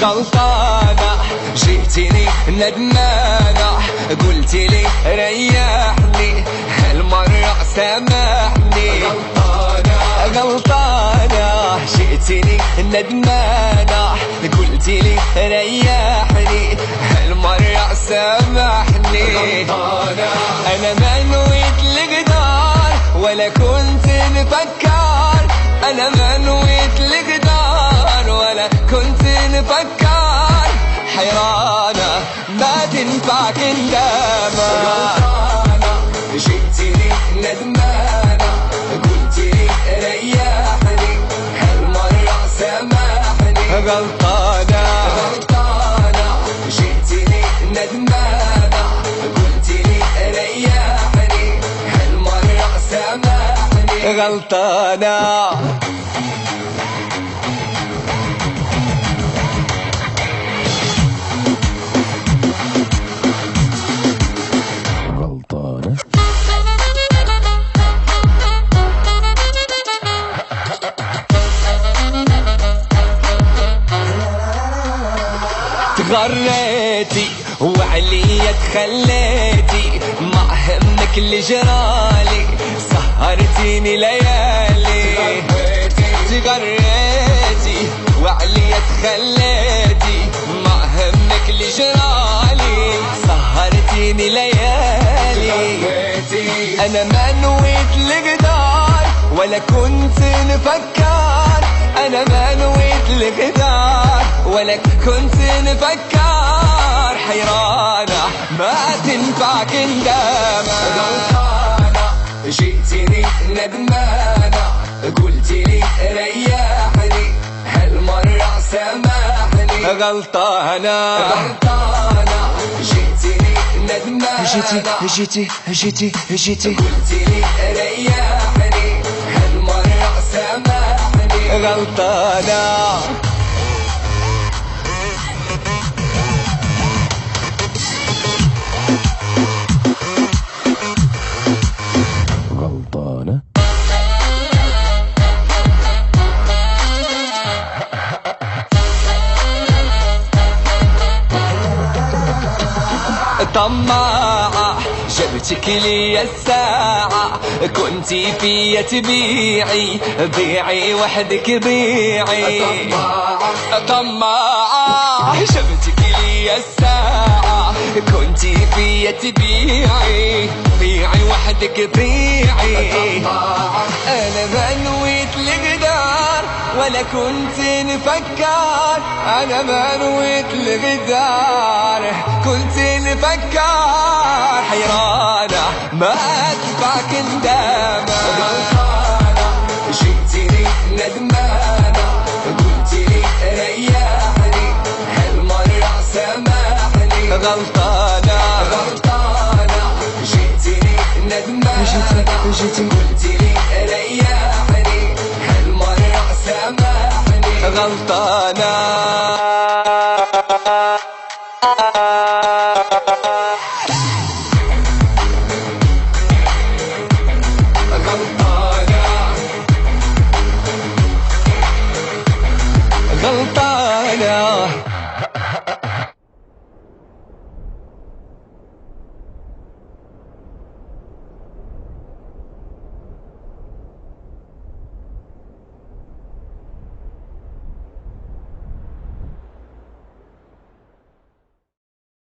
غلطانة جيتيني ندمانة قلتيلي ريحني هالمرة سامحني. غلطانة جيتيني ندمانة قلتيلي ريحني هالمرة سامحني. أنا ما نويت الغدار ولا كنت نفكر، أنا ما نويت الغدار ولا كنت نفكر، حيرانة ما تنفع كندامة. غلطانة جيتيني ندمانة قلتيلي ريحني هالمرة سامحني. غلطانة جيتيني ندمانة قلتيلي ريحني هالمرة سامحني. غلطانة تغريتي وعليا تخليتي ما همك اللي جرالي سهرتيني ليالي. تغريتي وعليا تخليتي ما همك اللي جرالي سهرتيني ليالي. أنا ما نويت الغدار ولا كنت نفكر، أنا ما نويت الغدار ولا كنت نفكر، حيرانة ما تنفع كندامة. غلطانة جيتيني ندمانة قلتيلي ريحني هالمرة سامحني. غلطانة جيتيني ندمانة جيتي قلتيلي ريحني هالمرة سامحني. غلطانة طماعة جبتك لي الساعة كنتي فيا تبيعي، بيعي وحدك بيعي. طماعة جبتك لي الساعة كنتي فيا تبيعي، بيعي وحدك بيعي. أنا ما نويت الغدار ولا كنت نفكر، أنا ما نويت الغدار كنت نفكر، حيرانة ما تنفع كندامة. غلطانة جيتيني ندمانة قلتيلي ريحني هالمرة سامحني. غلطانة جيتيني ندمانة قلتيلي ريحني هالمرة سامحني. غلطانة